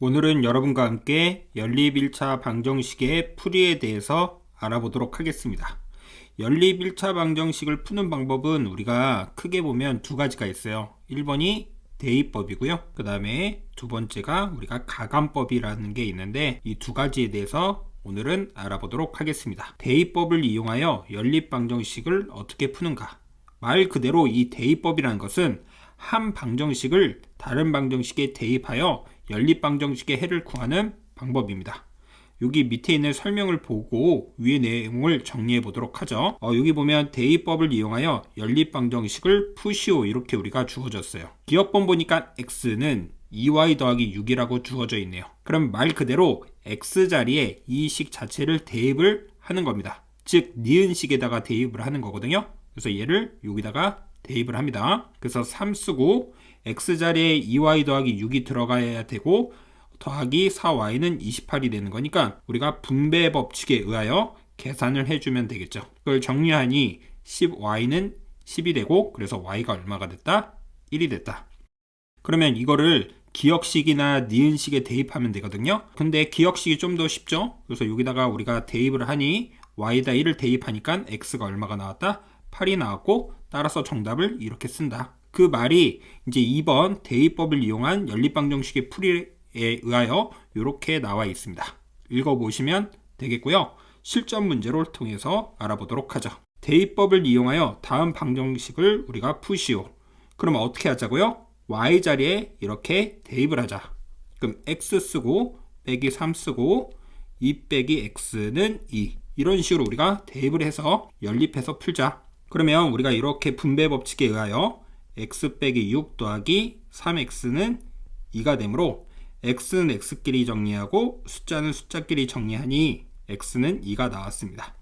오늘은 여러분과 함께 연립 1차 방정식의 풀이에 대해서 알아보도록 하겠습니다. 연립 1차 방정식을 푸는 방법은 우리가 크게 보면 두 가지가 있어요. 1번이 대입법이고요. 그 다음에 두 번째가 우리가 가감법이라는 게 있는데 이 두 가지에 대해서 오늘은 알아보도록 하겠습니다. 대입법을 이용하여 연립 방정식을 어떻게 푸는가? 말 그대로 이 대입법이라는 것은 한 방정식을 다른 방정식에 대입하여 연립 방정식의 해를 구하는 방법입니다. 여기 밑에 있는 설명을 보고 위의 내용을 정리해 보도록 하죠. 여기 보면 대입법을 이용하여 연립 방정식을 푸시오 이렇게 우리가 주어졌어요. 기억번 보니까 x는 2y 더하기 6이라고 주어져 있네요. 그럼 말 그대로 x 자리에 이 식 자체를 대입을 하는 겁니다. 즉 니은식에다가 대입을 하는 거거든요. 그래서 얘를 여기다가 대입을 합니다. 그래서 3 쓰고 x 자리에 2y 더하기 6이 들어가야 되고 더하기 4y는 28이 되는 거니까 우리가 분배 법칙에 의하여 계산을 해주면 되겠죠. 그걸 정리하니 10y는 10이 되고 그래서 y가 얼마가 됐다? 1이 됐다. 그러면 이거를 기억식이나 니은식에 대입하면 되거든요. 근데 기억식이 좀 더 쉽죠. 그래서 여기다가 우리가 대입을 하니 y에다 1을 대입하니까 x가 얼마가 나왔다? 8이 나왔고 따라서 정답을 이렇게 쓴다. 그 말이 이제 2번 대입법을 이용한 연립방정식의 풀이에 의하여 이렇게 나와 있습니다. 읽어보시면 되겠고요. 실전 문제를 통해서 알아보도록 하죠. 대입법을 이용하여 다음 방정식을 우리가 푸시오. 그러면 어떻게 하자고요? y 자리에 이렇게 대입을 하자. 그럼 x 쓰고 빼기 3 쓰고 2 빼기 x는 2 이런 식으로 우리가 대입을 해서 연립해서 풀자. 그러면 우리가 이렇게 분배 법칙에 의하여 x 빼기 6 더하기 3x는 2가 되므로 x는 x끼리 정리하고 숫자는 숫자끼리 정리하니 x는 2가 나왔습니다.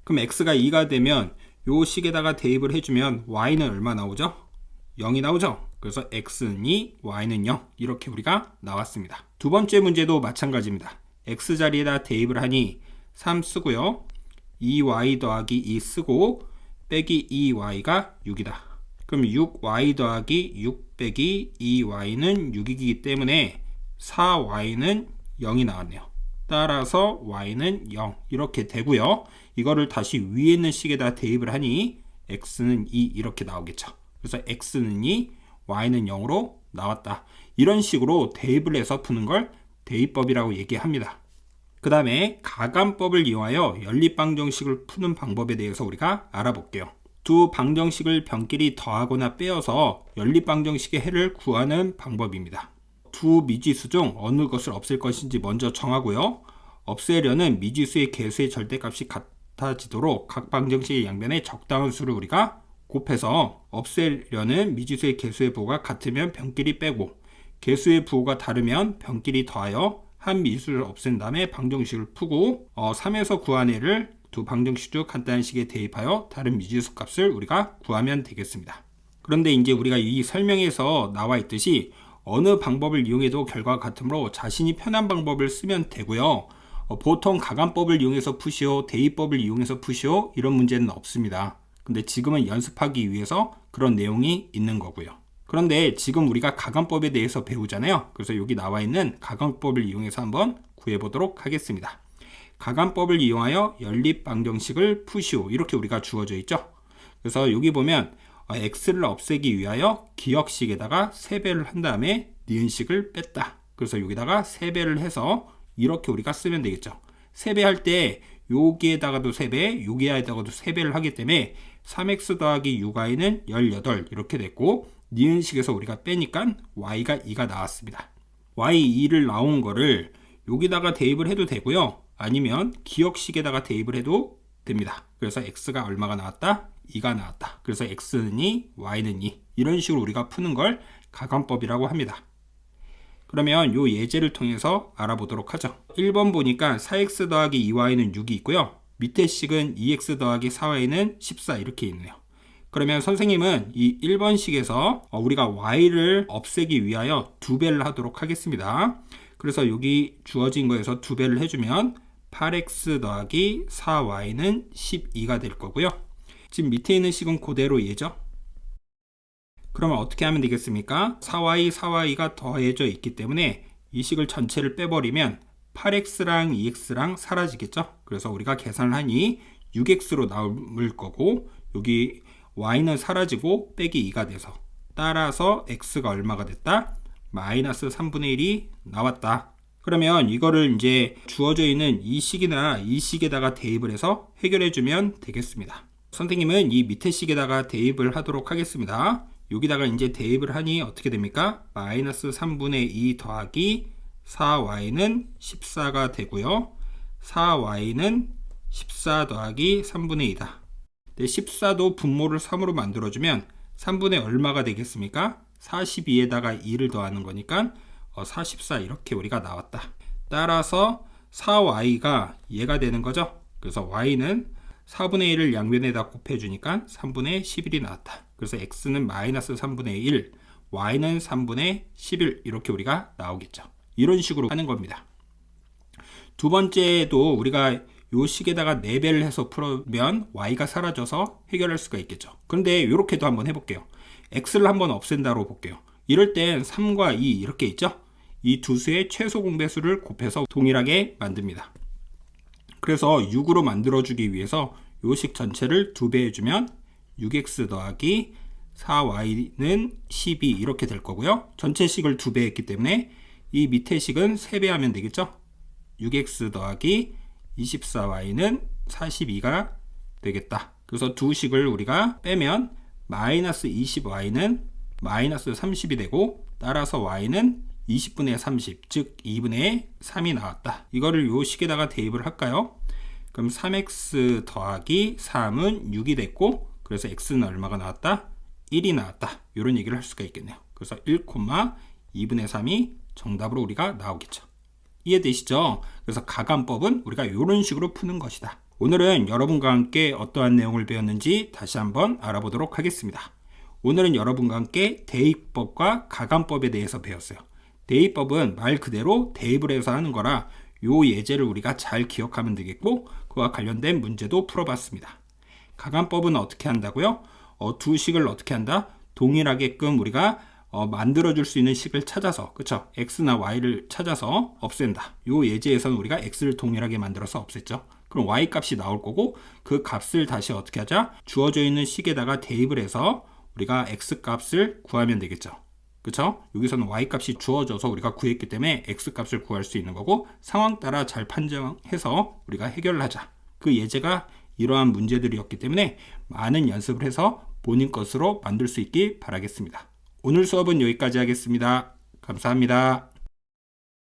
그럼 x가 2가 되면 요 식에다가 대입을 해주면 y는 얼마 나오죠? 0이 나오죠? 그래서 x는 2, y는 0 이렇게 우리가 나왔습니다. 두 번째 문제도 마찬가지입니다. x 자리에다 대입을 하니 3 쓰고요. 2y 더하기 2 쓰고 빼기 2y가 6이다. 그럼 6y 더하기 6 빼기 2y는 6이기 때문에 4y는 0이 나왔네요. 따라서 y는 0 이렇게 되고요. 이거를 다시 위에 있는 식에다 대입을 하니 x는 2 이렇게 나오겠죠. 그래서 x는 2, y는 0으로 나왔다. 이런 식으로 대입을 해서 푸는 걸 대입법이라고 얘기합니다. 그 다음에 가감법을 이용하여 연립방정식을 푸는 방법에 대해서 우리가 알아볼게요. 두 방정식을 변끼리 더하거나 빼어서 연립방정식의 해를 구하는 방법입니다. 두 미지수 중 어느 것을 없앨 것인지 먼저 정하고요. 없애려는 미지수의 개수의 절대값이 같아지도록 각 방정식의 양변에 적당한 수를 우리가 곱해서 없애려는 미지수의 개수의 부호가 같으면 변끼리 빼고 개수의 부호가 다르면 변끼리 더하여 한 미지수를 없앤 다음에 방정식을 푸고 3에서 구한 애를 두 방정식 중 간단한 식에 대입하여 다른 미지수 값을 우리가 구하면 되겠습니다. 그런데 이제 우리가 이 설명에서 나와 있듯이 어느 방법을 이용해도 결과가 같으므로 자신이 편한 방법을 쓰면 되고요. 보통 가감법을 이용해서 푸시오, 대입법을 이용해서 푸시오 이런 문제는 없습니다. 근데 지금은 연습하기 위해서 그런 내용이 있는 거고요. 그런데 지금 우리가 가감법에 대해서 배우잖아요. 그래서 여기 나와 있는 가감법을 이용해서 한번 구해보도록 하겠습니다. 가감법을 이용하여 연립방정식을 푸시오 이렇게 우리가 주어져 있죠. 그래서 여기 보면 x를 없애기 위하여 기억식에다가 세배를 한 다음에 니은식을 뺐다. 그래서 여기다가 세배를 해서 이렇게 우리가 쓰면 되겠죠. 세배할 때 여기에다가도 세배, 여기에다가도 세배를 하기 때문에 3x 더하기 6y는 18 이렇게 됐고 니은식에서 우리가 빼니까 y가 2가 나왔습니다. y2를 나온 거를 여기다가 대입을 해도 되고요. 아니면 기억식에다가 대입을 해도 됩니다. 그래서 x가 얼마가 나왔다? 2가 나왔다. 그래서 x는 2, y는 2 이런 식으로 우리가 푸는 걸 가감법이라고 합니다. 그러면 이 예제를 통해서 알아보도록 하죠. 1번 보니까 4x 더하기 2y는 6이 있고요. 밑에 식은 2x 더하기 4y는 14 이렇게 있네요. 그러면 선생님은 이 1번식에서 우리가 y를 없애기 위하여 2배를 하도록 하겠습니다. 그래서 여기 주어진 거에서 2배를 해주면 8x 더하기 4y는 12가 될 거고요. 지금 밑에 있는 식은 그대로 얘죠. 그러면 어떻게 하면 되겠습니까? 4y, 4y가 더해져 있기 때문에 이 식을 전체를 빼버리면 8x랑 2x랑 사라지겠죠. 그래서 우리가 계산을 하니 6x로 남을 거고, 여기 y는 사라지고 빼기 2가 돼서, 따라서 x가 얼마가 됐다? 마이너스 3분의 1이 나왔다. 그러면 이거를 이제 주어져 있는 이 식이나 이 식에다가 대입을 해서 해결해 주면 되겠습니다. 선생님은 이 밑에 식에다가 대입을 하도록 하겠습니다. 여기다가 이제 대입을 하니 어떻게 됩니까? 마이너스 3분의 2 더하기 4y는 14가 되고요. 4y는 14 더하기 3분의 2다. 14도 분모를 3으로 만들어주면 3분의 얼마가 되겠습니까? 42에다가 2를 더하는 거니까 44 이렇게 우리가 나왔다. 따라서 4y가 얘가 되는 거죠. 그래서 y는 4분의 1을 양변에다 곱해주니까 3분의 11이 나왔다. 그래서 x는 마이너스 3분의 1, y는 3분의 11 이렇게 우리가 나오겠죠. 이런 식으로 하는 겁니다. 두 번째도 우리가 요 식에다가 4배를 해서 풀면 y가 사라져서 해결할 수가 있겠죠. 그런데 이렇게도 한번 해볼게요. x를 한번 없앤다로 볼게요. 이럴 땐 3과 2 이렇게 있죠. 이 두 수의 최소 공배수를 곱해서 동일하게 만듭니다. 그래서 6으로 만들어주기 위해서 요 식 전체를 2배 해주면 6x 더하기 4y는 12 이렇게 될 거고요. 전체 식을 2배 했기 때문에 이 밑에 식은 3배 하면 되겠죠. 6x 더하기 24y는 42가 되겠다. 그래서 두 식을 우리가 빼면 마이너스 20y는 마이너스 30이 되고, 따라서 y는 20분의 30, 즉 2분의 3이 나왔다. 이거를 요 식에다가 대입을 할까요? 그럼 3x 더하기 3은 6이 됐고, 그래서 x는 얼마가 나왔다? 1이 나왔다. 이런 얘기를 할 수가 있겠네요. 그래서 1, 2분의 3이 정답으로 우리가 나오겠죠. 이해되시죠? 그래서 가감법은 우리가 이런 식으로 푸는 것이다. 오늘은 여러분과 함께 어떠한 내용을 배웠는지 다시 한번 알아보도록 하겠습니다. 오늘은 여러분과 함께 대입법과 가감법에 대해서 배웠어요. 대입법은 말 그대로 대입을 해서 하는 거라 요 예제를 우리가 잘 기억하면 되겠고, 그와 관련된 문제도 풀어봤습니다. 가감법은 어떻게 한다고요? 두 식을 어떻게 한다? 동일하게끔 우리가 만들어줄 수 있는 식을 찾아서, 그쵸? x나 y를 찾아서 없앤다. 요 예제에서는 우리가 x를 동일하게 만들어서 없앴죠. 그럼 y 값이 나올 거고, 그 값을 다시 어떻게 하자? 주어져 있는 식에다가 대입을 해서 우리가 x 값을 구하면 되겠죠. 그쵸? 여기서는 y 값이 주어져서 우리가 구했기 때문에 x 값을 구할 수 있는 거고, 상황 따라 잘 판정해서 우리가 해결을 하자. 그 예제가 이러한 문제들이었기 때문에 많은 연습을 해서 본인 것으로 만들 수 있길 바라겠습니다. 오늘 수업은 여기까지 하겠습니다. 감사합니다.